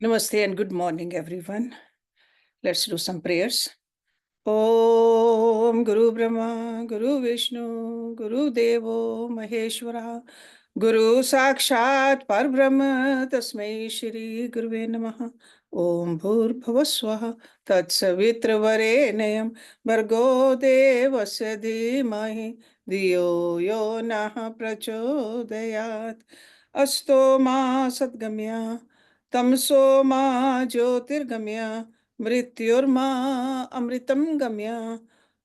Namaste and good morning, everyone. Let's do some prayers. Om Guru Brahma, Guru Vishnu, Guru Devo Maheshwara, Guru Sakshat Parbrahma, Tasmai Shri Guruve Namaha. Om Bhur Bhavaswaha, Tat Savitra Varenayam, Bhargo Devasya Dhimahi, Diyo Yo Naha Prachodayat, Asto Ma Sadgamya, Tamso Ma Jyotirgamya, Mrityurma Amritam Gamya.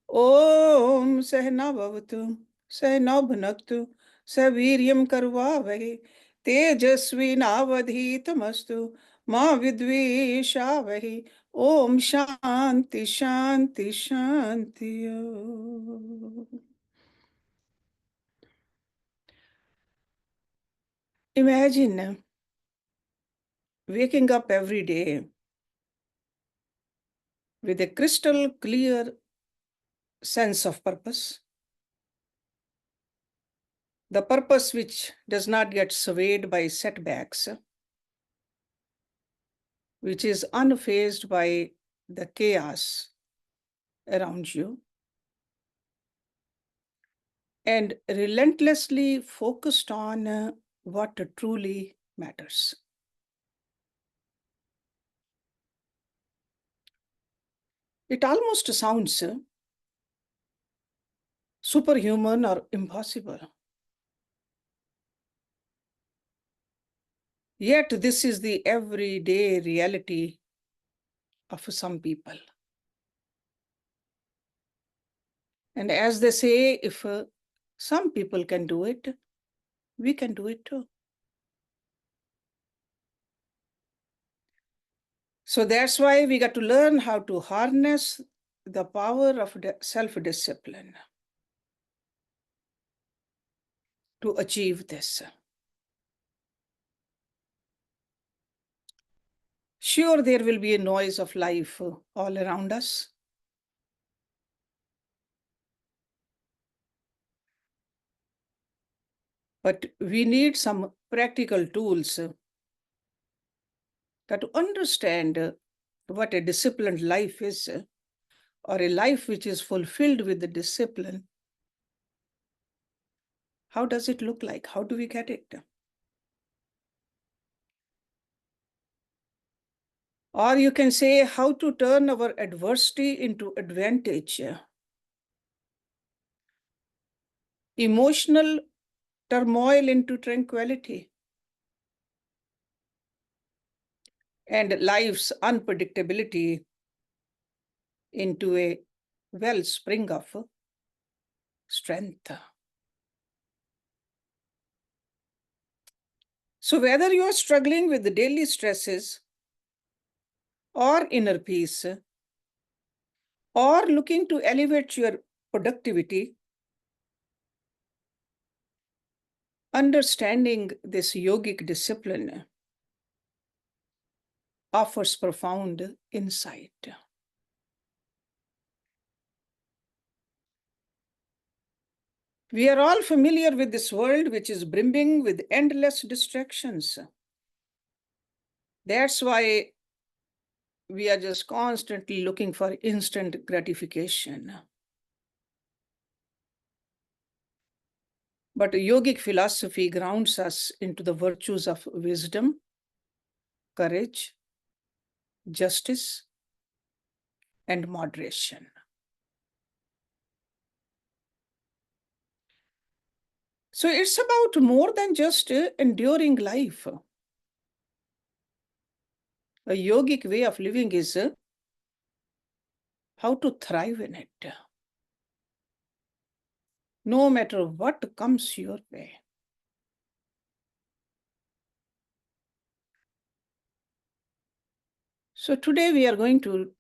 Om Sehna Bhavatu, Sehna Bhunaktu, Saviryam Karvavahe, Tejasvi Navadhitamastu, Ma Vidvishavahe. Om Shanti Shanti Shanti. Imagine waking up every day with a crystal clear sense of purpose. The purpose which does not get swayed by setbacks, which is unfazed by the chaos around you, and relentlessly focused on what truly matters. It almost sounds superhuman or impossible. Yet this is the everyday reality of some people. And as they say, if some people can do it, we can do it too. So that's why we got to learn how to harness the power of self-discipline to achieve this. Sure, there will be a noise of life all around us. But we need some practical tools that to understand what a disciplined life is, or a life which is fulfilled with the discipline. How does it look like? How do we get it? Or you can say how to turn our adversity into advantage, emotional turmoil into tranquility, and life's unpredictability into a wellspring of strength. So whether you are struggling with the daily stresses or inner peace, or looking to elevate your productivity, understanding this yogic discipline offers profound insight. We are all familiar with this world which is brimming with endless distractions. That's why we are just constantly looking for instant gratification. But yogic philosophy grounds us into the virtues of wisdom, courage, justice, and moderation. So it's about more than just enduring life. A yogic way of living is how to thrive in it, no matter what comes your way. So today we are going to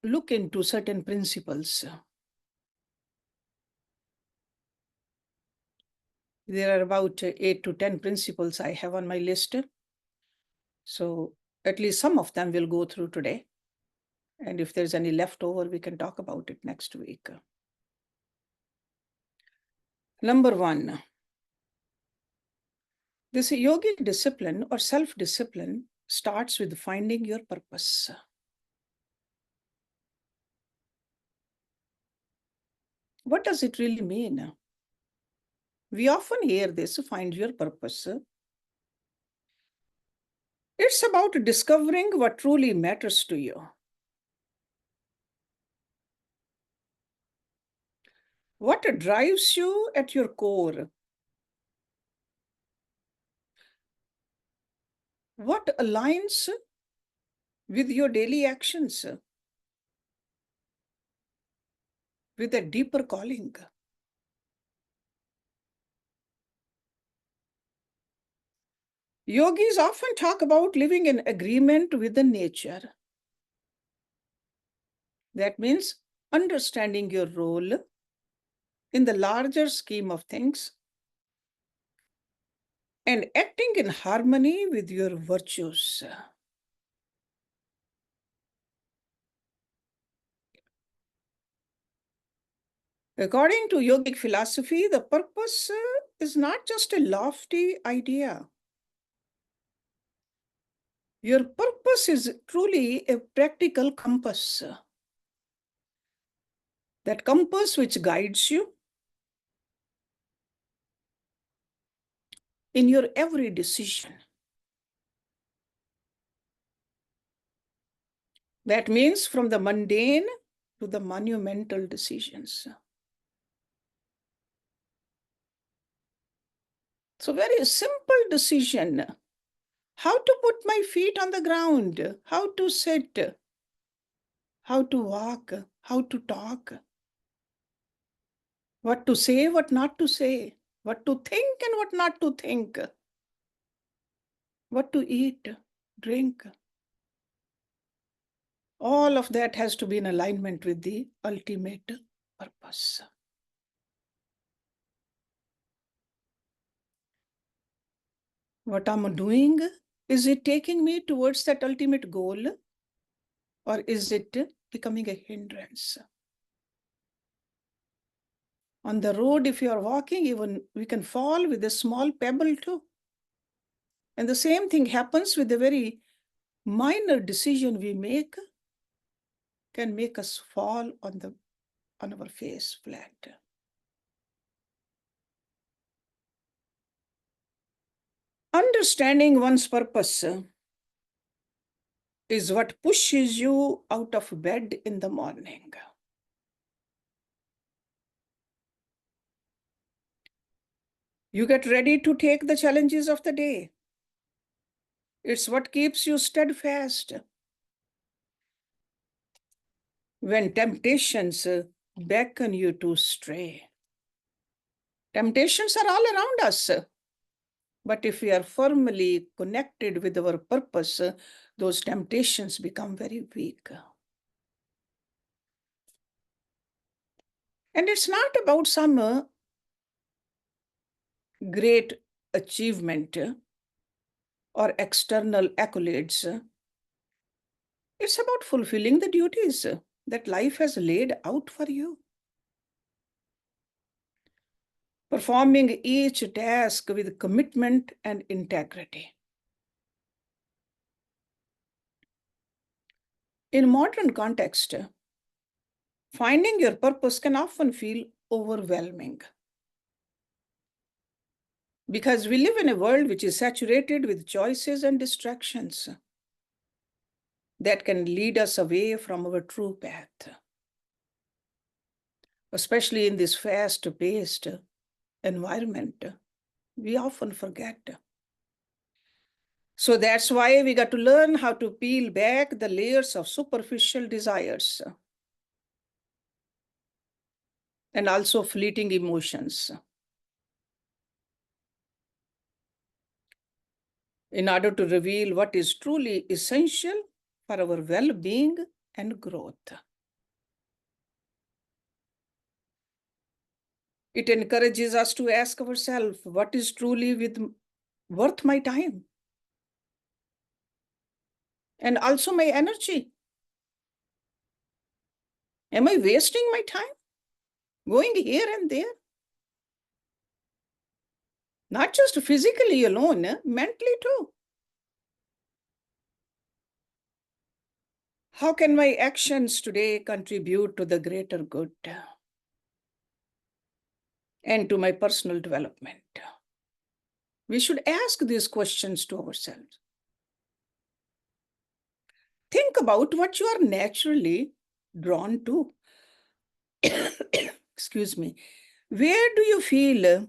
look into certain principles. There are about 8 to 10 principles I have on my list. So at least some of them we'll go through today. And if there's any leftover, we can talk about it next week. Number 1, this yogic discipline or self-discipline starts with finding your purpose. What does it really mean? We often hear this, find your purpose. It's about discovering what truly matters to you. What drives you at your core? What aligns with your daily actions, with a deeper calling? Yogis often talk about living in agreement with the nature. That means understanding your role in the larger scheme of things and acting in harmony with your virtues. According to yogic philosophy, the purpose is not just a lofty idea. Your purpose is truly a practical compass. That compass which guides you in your every decision. That means from the mundane to the monumental decisions. So very simple decision. How to put my feet on the ground, how to sit, how to walk, how to talk, what to say, what not to say, what to think and what not to think, what to eat, drink. All of that has to be in alignment with the ultimate purpose. What I'm doing, is it taking me towards that ultimate goal, or is it becoming a hindrance? On the road, if you are walking, even we can fall with a small pebble too. And the same thing happens with a very minor decision we make can make us fall on our face flat. Understanding one's purpose is what pushes you out of bed in the morning. You get ready to take the challenges of the day. It's what keeps you steadfast when temptations beckon you to stray. Temptations are all around us. But if we are firmly connected with our purpose, those temptations become very weak. And it's not about some great achievement or external accolades. It's about fulfilling the duties that life has laid out for you. Performing each task with commitment and integrity. In modern context, finding your purpose can often feel overwhelming because we live in a world which is saturated with choices and distractions that can lead us away from our true path. Especially in this fast-paced environment, we often forget. So that's why we got to learn how to peel back the layers of superficial desires and also fleeting emotions in order to reveal what is truly essential for our well-being and growth. It encourages us to ask ourselves, what is truly worth my time? And also my energy. Am I wasting my time? Going here and there? Not just physically alone, mentally too. How can my actions today contribute to the greater good and to my personal development? We should ask these questions to ourselves. Think about what you are naturally drawn to. Excuse me. Where do you feel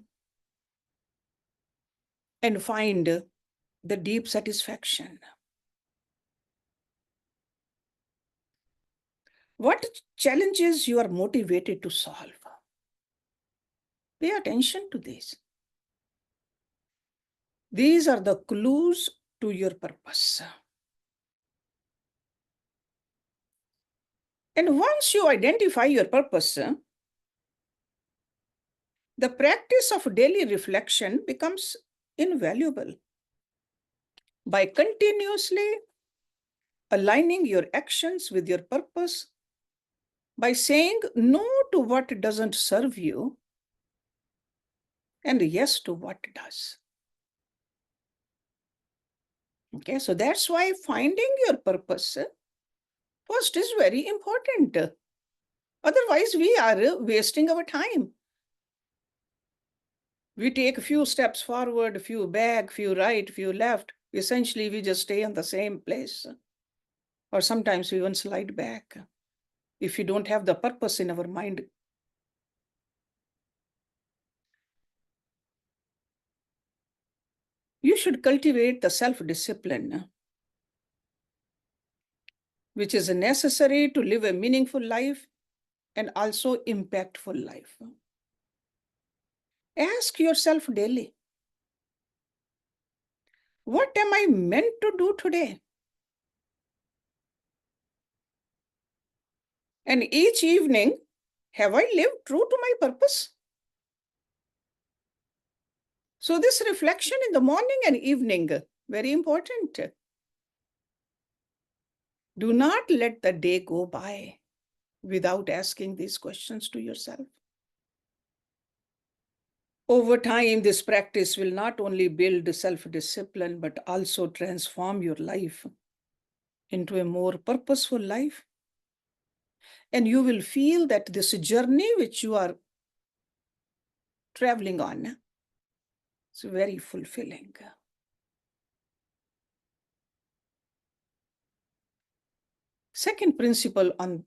and find the deep satisfaction? What challenges you are motivated to solve? Pay attention to these. These are the clues to your purpose. And once you identify your purpose, the practice of daily reflection becomes invaluable. By continuously aligning your actions with your purpose, by saying no to what doesn't serve you and yes to what does. Okay, so that's why finding your purpose first is very important. Otherwise, we are wasting our time. We take a few steps forward, a few back, few right, few left. Essentially, we just stay in the same place. Or sometimes we even slide back if you don't have the purpose in our mind. You should cultivate the self-discipline, which is necessary to live a meaningful life and also impactful life. Ask yourself daily, what am I meant to do today? And each evening, have I lived true to my purpose? So this reflection in the morning and evening, very important. Do not let the day go by without asking these questions to yourself. Over time, this practice will not only build self-discipline, but also transform your life into a more purposeful life. And you will feel that this journey which you are traveling on is very fulfilling. Second principle on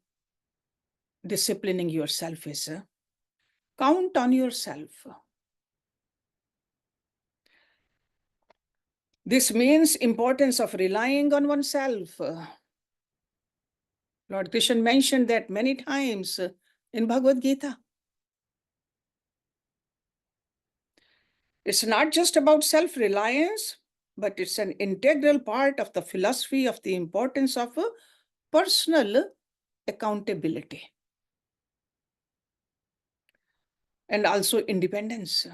disciplining yourself is count on yourself. This means importance of relying on oneself. Lord Krishna mentioned that many times in Bhagavad Gita. It's not just about self-reliance, but it's an integral part of the philosophy of the importance of personal accountability and also independence.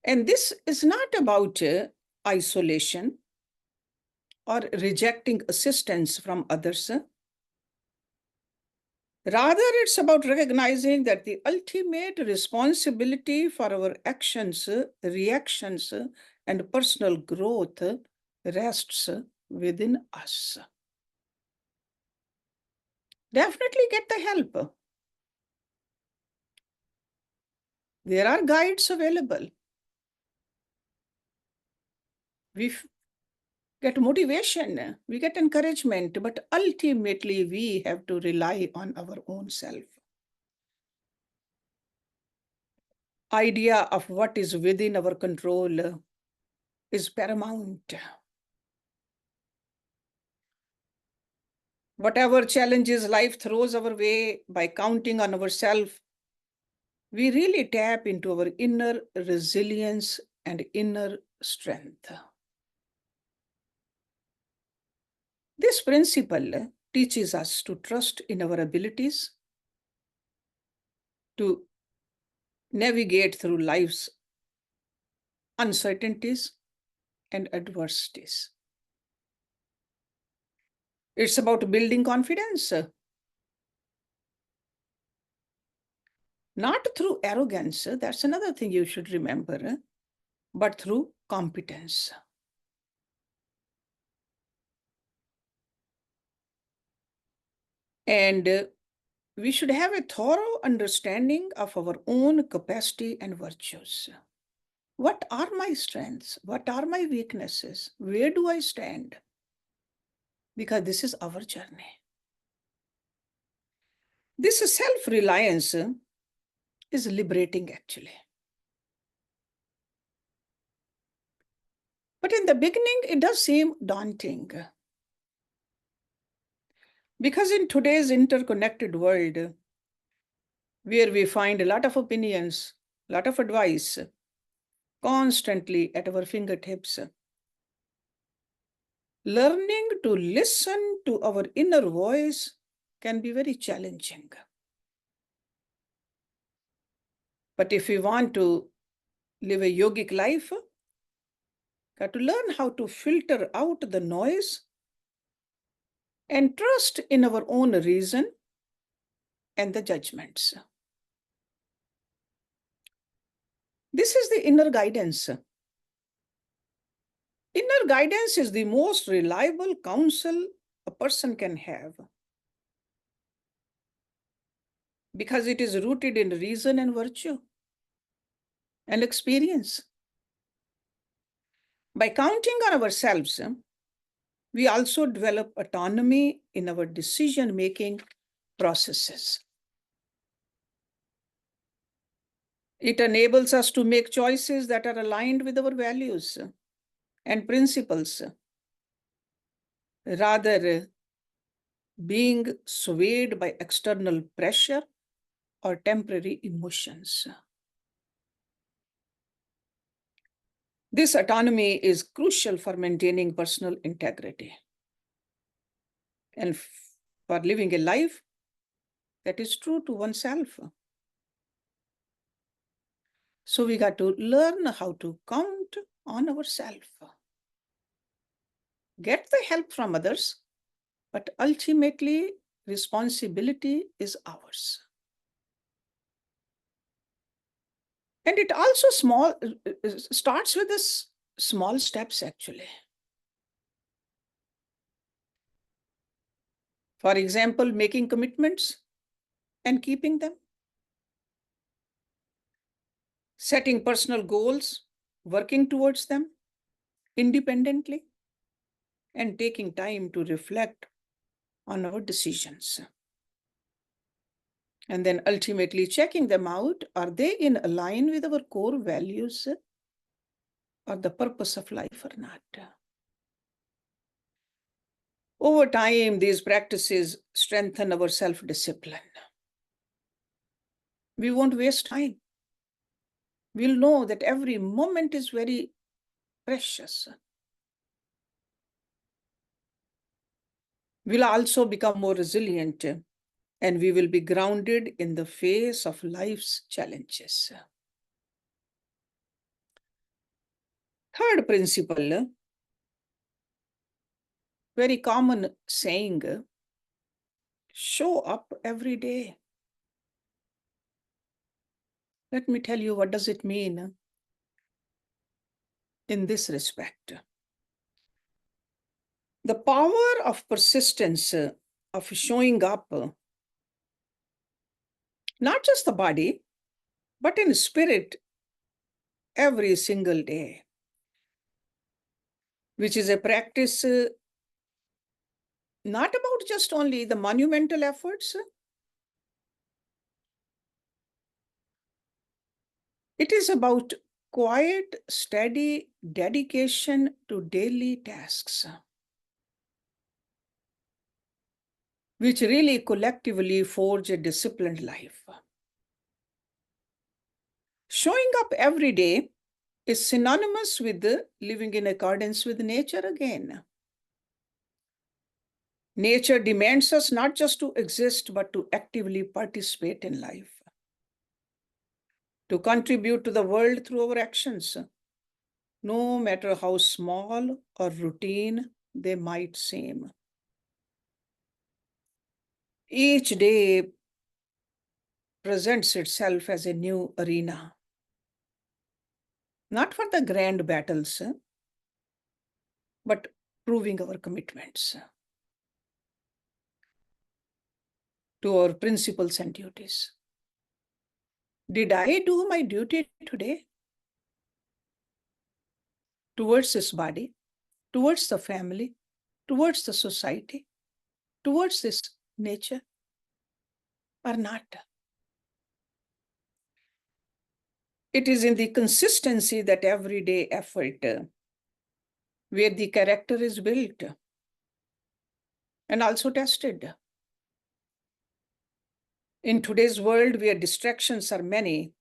And this is not about isolation or rejecting assistance from others. Rather, it's about recognizing that the ultimate responsibility for our actions, reactions, and personal growth rests within us. Definitely get the help. There are guides available. We get motivation, we get encouragement, but ultimately we have to rely on our own self. Idea of what is within our control is paramount. Whatever challenges life throws our way, by counting on ourselves, we really tap into our inner resilience and inner strength. This principle teaches us to trust in our abilities to navigate through life's uncertainties and adversities. It's about building confidence, not through arrogance, that's another thing you should remember, but through competence. And we should have a thorough understanding of our own capacity and virtues. What are my strengths? What are my weaknesses? Where do I stand? Because this is our journey. This self-reliance is liberating, actually. But in the beginning, it does seem daunting. Because in today's interconnected world, where we find a lot of opinions, a lot of advice, constantly at our fingertips, learning to listen to our inner voice can be very challenging. But if we want to live a yogic life, got to learn how to filter out the noise and trust in our own reason and the judgments. This is the inner guidance. Inner guidance is the most reliable counsel a person can have because it is rooted in reason and virtue and experience. By counting on ourselves, we also develop autonomy in our decision-making processes. It enables us to make choices that are aligned with our values and principles, rather being swayed by external pressure or temporary emotions. This autonomy is crucial for maintaining personal integrity and for living a life that is true to oneself. So we got to learn how to count on ourselves. Get the help from others, but ultimately responsibility is ours. And it also starts with this small steps, actually. For example, making commitments and keeping them. Setting personal goals, working towards them independently, and taking time to reflect on our decisions. And then ultimately checking them out. Are they in line with our core values or the purpose of life or not? Over time, these practices strengthen our self-discipline. We won't waste time. We'll know that every moment is very precious. We'll also become more resilient, and we will be grounded in the face of life's challenges. Third principle, very common saying, show up every day. Let me tell you, what does it mean in this respect? The power of persistence, of showing up, not just the body, but in spirit every single day, which is a practice not about just only the monumental efforts. It is about quiet, steady dedication to daily tasks, which really collectively forge a disciplined life. Showing up every day is synonymous with living in accordance with nature again. Nature demands us not just to exist, but to actively participate in life, to contribute to the world through our actions, no matter how small or routine they might seem. Each day presents itself as a new arena, not for the grand battles, but proving our commitments. to our principles and duties. Did I do my duty today towards this body, towards the family, towards the society, towards this nature, or not? It is in the consistency that everyday effort where the character is built and also tested. In today's world where distractions are many,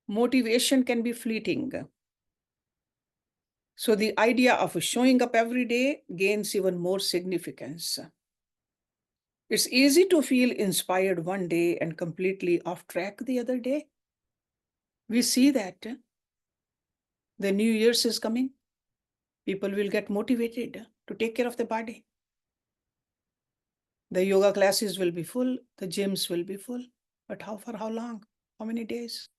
motivation can be fleeting. So the idea of showing up every day gains even more significance. It's easy to feel inspired one day and completely off track the other day. We see that the New Year's is coming. People will get motivated to take care of the body. The yoga classes will be full, the gyms will be full. But for how long? How many days?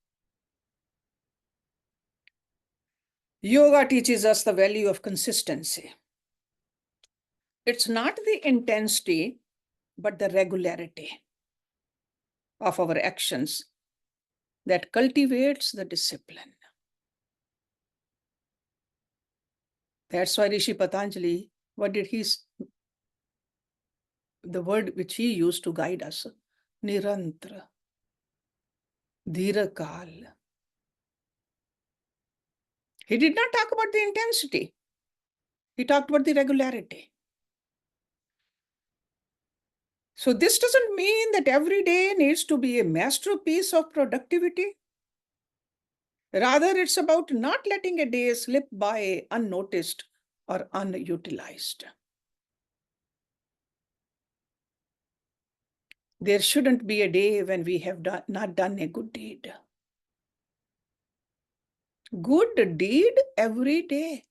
Yoga teaches us the value of consistency. It's not the intensity, but the regularity of our actions that cultivates the discipline. That's why Rishi Patanjali, the word which he used to guide us, Nirantra, Dhirakal. He did not talk about the intensity. He talked about the regularity. So this doesn't mean that every day needs to be a masterpiece of productivity. Rather, it's about not letting a day slip by unnoticed or unutilized. There shouldn't be a day when we have not done a good deed. Good deed every day.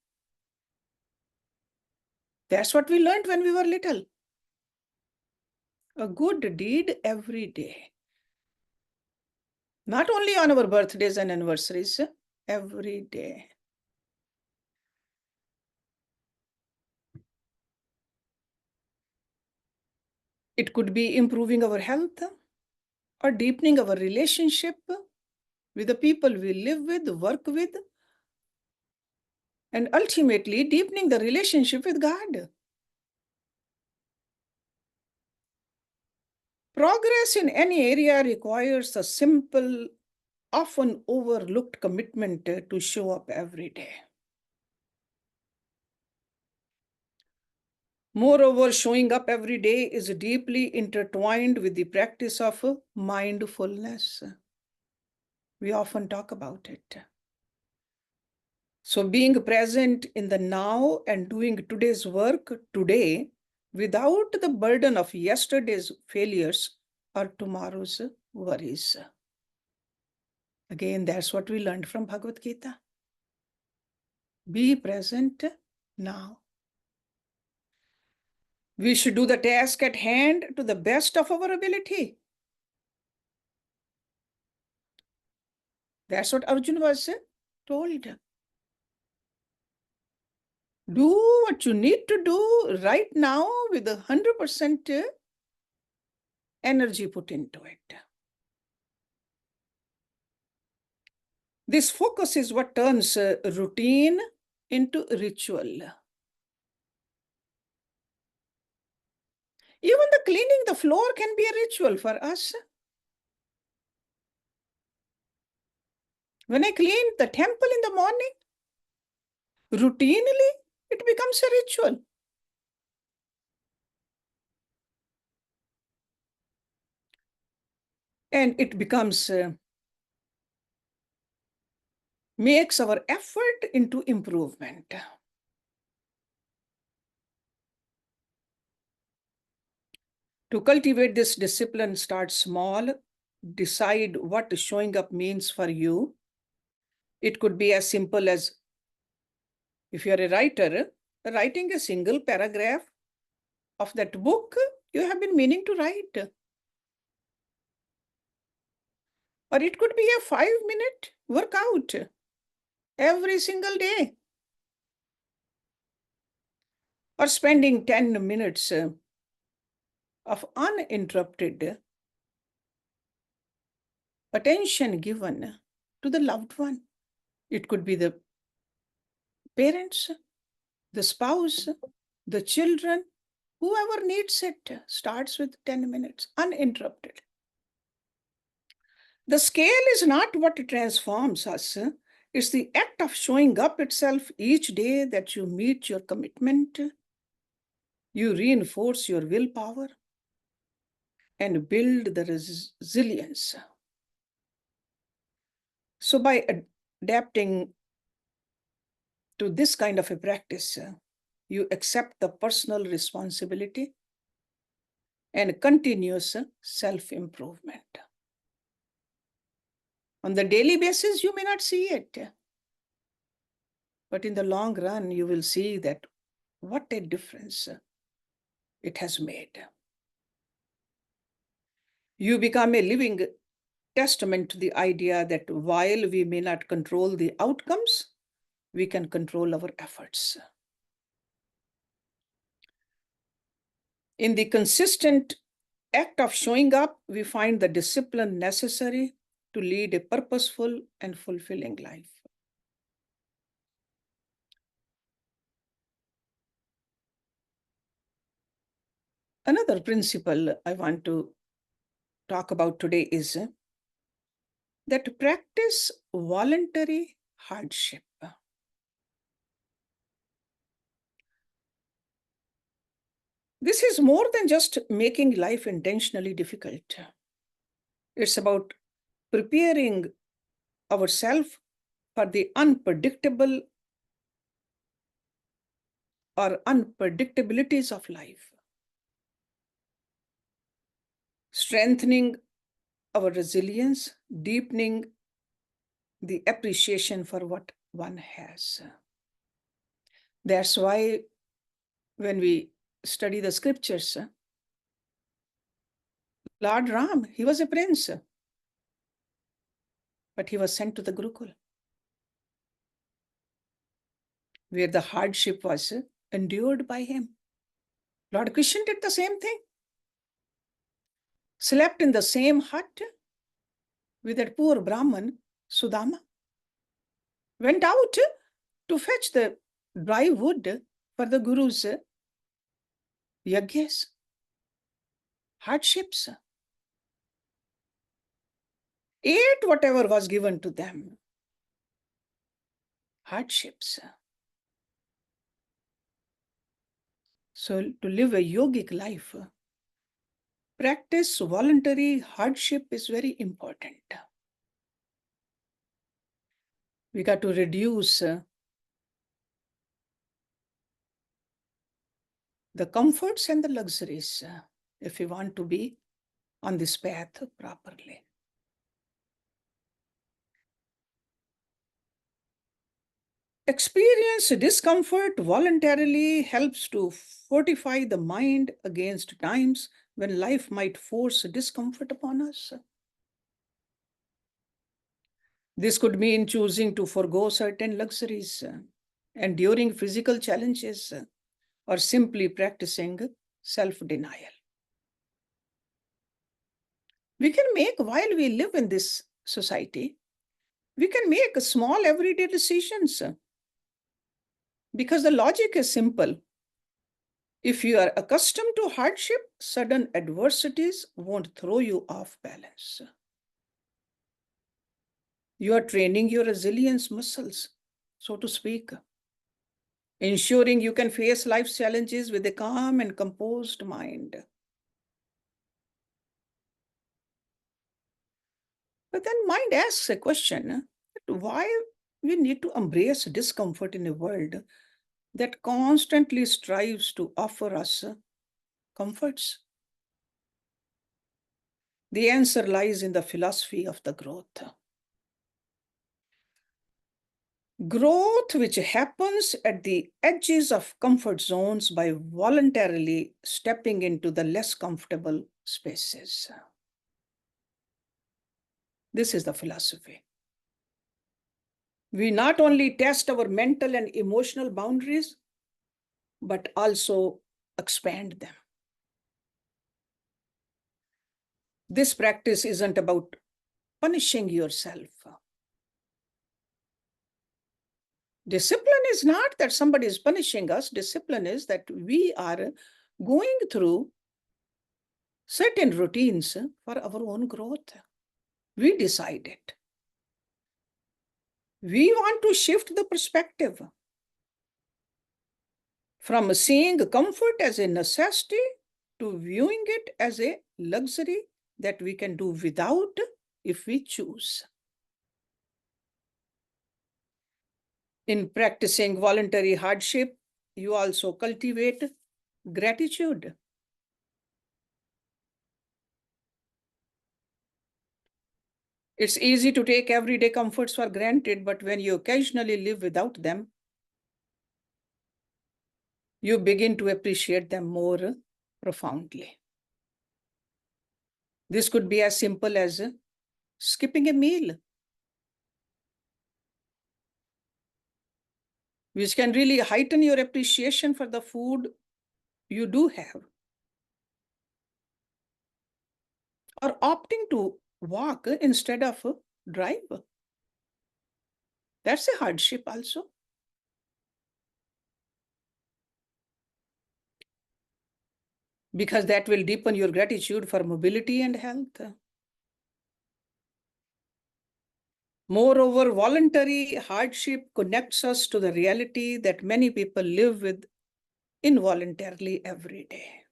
That's what we learned when we were little. A good deed every day. Not only on our birthdays and anniversaries, every day. It could be improving our health or deepening our relationship with the people we live with, work with, and ultimately deepening the relationship with God. Progress in any area requires a simple, often overlooked commitment to show up every day. Moreover, showing up every day is deeply intertwined with the practice of mindfulness. We often talk about it. So being present in the now and doing today's work today without the burden of yesterday's failures or tomorrow's worries. Again, that's what we learned from Bhagavad Gita. Be present now. We should do the task at hand to the best of our ability. That's what Arjuna was told. Do what you need to do right now with 100% energy put into it. This focus is what turns routine into ritual. Even the cleaning the floor can be a ritual for us. When I clean the temple in the morning, routinely, it becomes a ritual. And it becomes, makes our effort into improvement. To cultivate this discipline, start small, decide what showing up means for you. It could be as simple as, if you're a writer, writing a single paragraph of that book you have been meaning to write. Or it could be a 5-minute workout every single day. Or spending 10 minutes of uninterrupted attention given to the loved one. It could be the parents, the spouse, the children, whoever needs it. Starts with 10 minutes, uninterrupted. The scale is not what transforms us. It's the act of showing up itself each day that you meet your commitment, you reinforce your willpower, and build the resilience. So by adapting to this kind of a practice, you accept the personal responsibility and continuous self-improvement. On the daily basis, you may not see it, but in the long run, you will see that what a difference it has made. You become a living testament to the idea that while we may not control the outcomes, we can control our efforts. In the consistent act of showing up, we find the discipline necessary to lead a purposeful and fulfilling life. Another principle I want to talk about today is that practice voluntary hardship. This is more than just making life intentionally difficult. It's about preparing ourselves for the unpredictable or unpredictabilities of life, strengthening our resilience, deepening the appreciation for what one has. That's why when we study the scriptures, Lord Ram, he was a prince, but he was sent to the Gurukul, where the hardship was endured by him. Lord Krishna did the same thing. Slept in the same hut with that poor Brahman, Sudama. Went out to fetch the dry wood for the Guru's yagyas. Hardships. Ate whatever was given to them. Hardships. So to live a yogic life, practice voluntary hardship is very important. We got to reduce the comforts and the luxuries if we want to be on this path properly. Experience discomfort voluntarily helps to fortify the mind against times when life might force discomfort upon us. This could mean choosing to forego certain luxuries, enduring physical challenges, or simply practicing self-denial. We can make, while we live in this society, we can make small everyday decisions because the logic is simple. If you are accustomed to hardship, sudden adversities won't throw you off balance. You are training your resilience muscles, so to speak, ensuring you can face life's challenges with a calm and composed mind. But then mind asks a question, why we need to embrace discomfort in a world that constantly strives to offer us comforts? The answer lies in the philosophy of the growth. Growth which happens at the edges of comfort zones by voluntarily stepping into the less comfortable spaces. This is the philosophy. We not only test our mental and emotional boundaries, but also expand them. This practice isn't about punishing yourself. Discipline is not that somebody is punishing us. Discipline is that we are going through certain routines for our own growth. We decide it. We want to shift the perspective from seeing comfort as a necessity to viewing it as a luxury that we can do without if we choose. In practicing voluntary hardship, you also cultivate gratitude. It's easy to take everyday comforts for granted, but when you occasionally live without them, you begin to appreciate them more profoundly. This could be as simple as skipping a meal, which can really heighten your appreciation for the food you do have. Or opting to walk instead of drive. That's a hardship also. Because that will deepen your gratitude for mobility and health. Moreover, voluntary hardship connects us to the reality that many people live with involuntarily every day.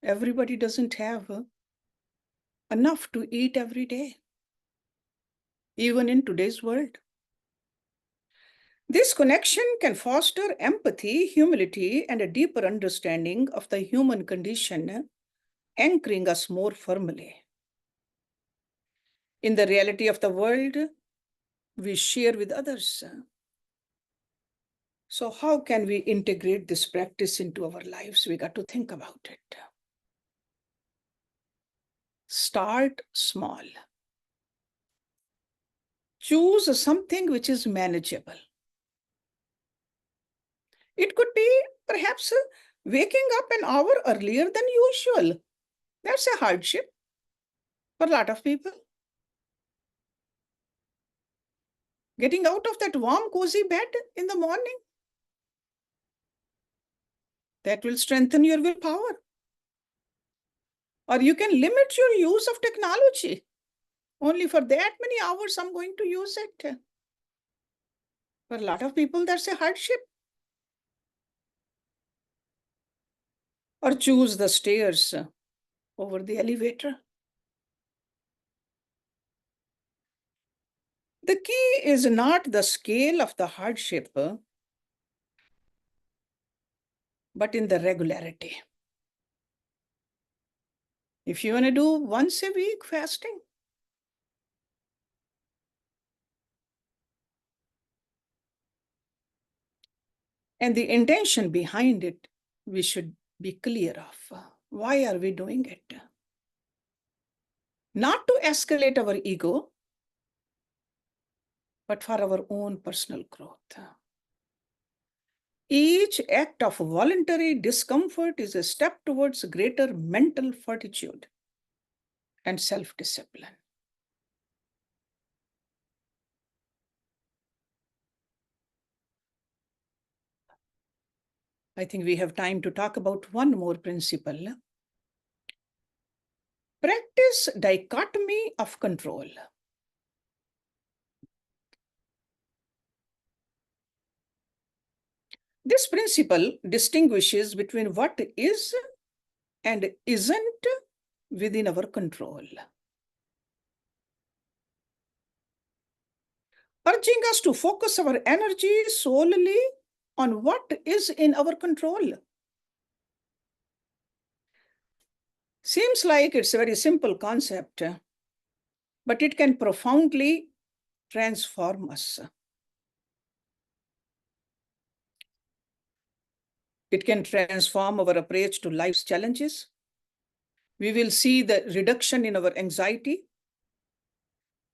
Everybody doesn't have enough to eat every day, even in today's world. This connection can foster empathy, humility, and a deeper understanding of the human condition, anchoring us more firmly in the reality of the world we share with others. So how can we integrate this practice into our lives? We got to think about it. Start small. Choose something which is manageable. It could be perhaps waking up an hour earlier than usual. That's a hardship for a lot of people. Getting out of that warm, cozy bed in the morning, that will strengthen your willpower. Or you can limit your use of technology. Only for that many hours I'm going to use it. For a lot of people, that's a hardship. Or choose the stairs over the elevator. The key is not the scale of the hardship, but in the regularity. If you want to do once a week fasting, and the intention behind it, we should be clear of. Why are we doing it? Not to escalate our ego, but for our own personal growth. Each act of voluntary discomfort is a step towards greater mental fortitude and self-discipline. I think we have time to talk about one more principle. Practice dichotomy of control. This principle distinguishes between what is and isn't within our control, urging us to focus our energy solely on what is in our control. Seems like it's a very simple concept, but it can profoundly transform us. It can transform our approach to life's challenges. We will see the reduction in our anxiety,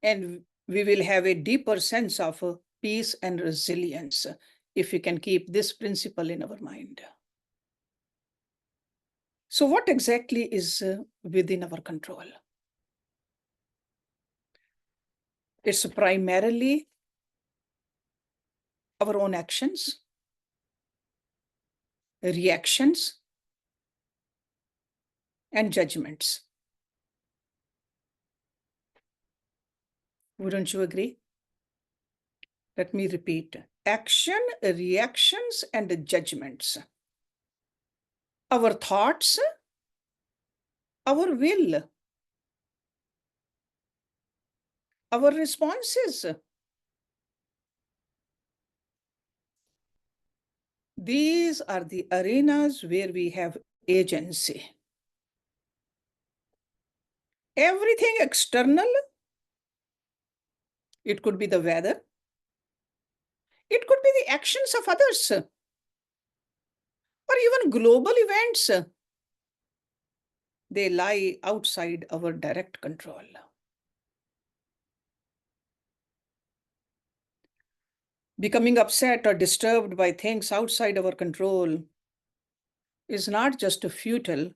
and we will have a deeper sense of peace and resilience if we can keep this principle in our mind. So what exactly is within our control? It's primarily our own actions, reactions, and judgments. Wouldn't you agree? Let me repeat. Action, reactions, and judgments. Our thoughts, our will, our responses. These are the arenas where we have agency. Everything external, it could be the weather, it could be the actions of others, or even global events. They lie outside our direct control. Becoming upset or disturbed by things outside our control is not just futile,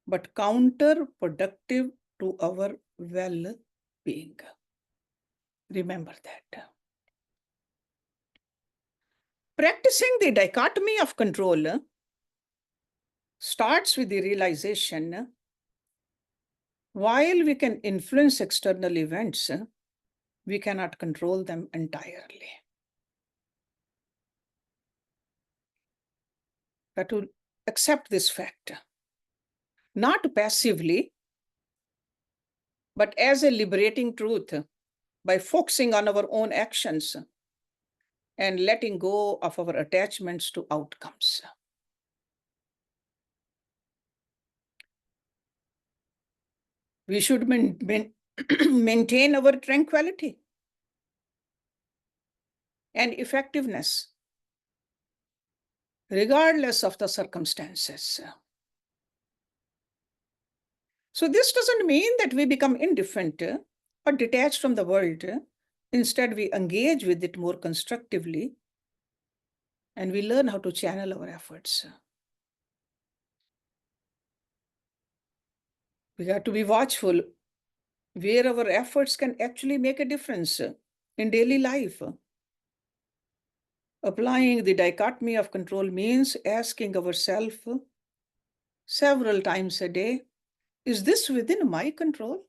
but counterproductive to our well-being. Remember that. Practicing the dichotomy of control starts with the realization while we can influence external events, we cannot control them entirely. We have to accept this fact, not passively, but as a liberating truth by focusing on our own actions and letting go of our attachments to outcomes. We should maintain our tranquility and effectiveness, regardless of the circumstances. So this doesn't mean that we become indifferent or detached from the world. Instead, we engage with it more constructively and we learn how to channel our efforts. We have to be watchful where our efforts can actually make a difference in daily life. Applying the dichotomy of control means asking ourselves several times a day, is this within my control?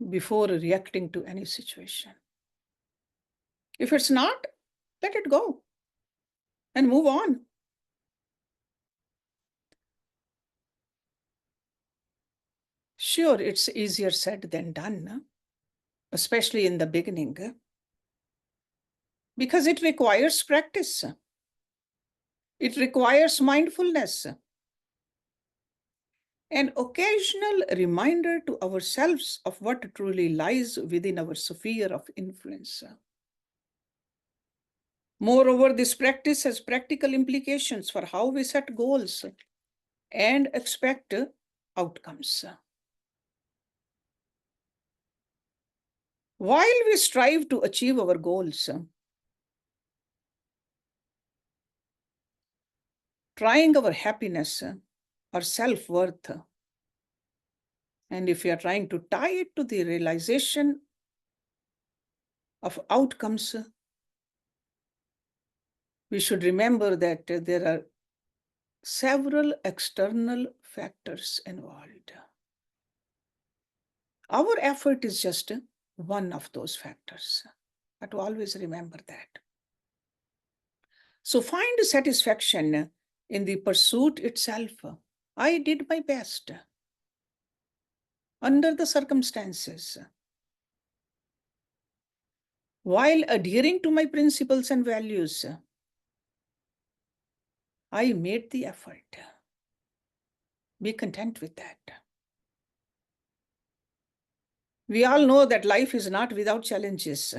Before reacting to any situation. If it's not, let it go and move on. Sure, it's easier said than done, especially in the beginning, because it requires practice. It requires mindfulness, an occasional reminder to ourselves of what truly lies within our sphere of influence. Moreover, this practice has practical implications for how we set goals and expect outcomes. While we strive to achieve our goals, trying our happiness or self-worth, and if we are trying to tie it to the realization of outcomes, we should remember that there are several external factors involved. Our effort is just one of those factors. But always remember that. So find satisfaction in the pursuit itself. I did my best under the circumstances, while adhering to my principles and values. I made the effort. Be content with that. We all know that life is not without challenges.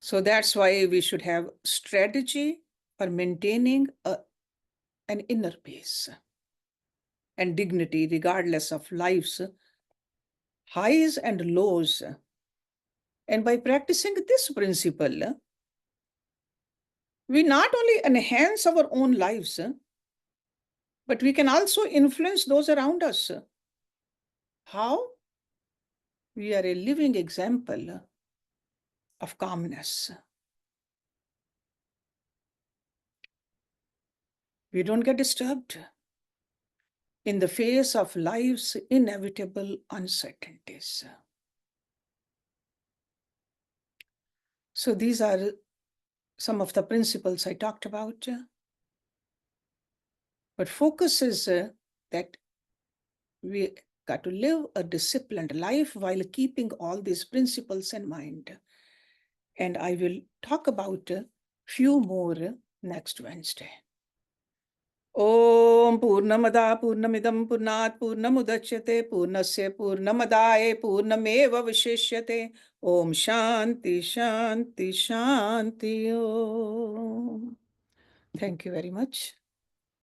So that's why we should have strategy for maintaining an inner peace and dignity regardless of life's highs and lows. And by practicing this principle, we not only enhance our own lives, but we can also influence those around us. How? We are a living example of calmness. We don't get disturbed in the face of life's inevitable uncertainties. So these are some of the principles I talked about. But focus is that we got to live a disciplined life while keeping all these principles in mind. And I will talk about a few more next Wednesday. Om Purnamada Purnamidam Purnat Purnamudachyate Purnasya Purnamadaye Purnameva Vishishyate Om Shanti Shanti Shanti Om. Thank you very much.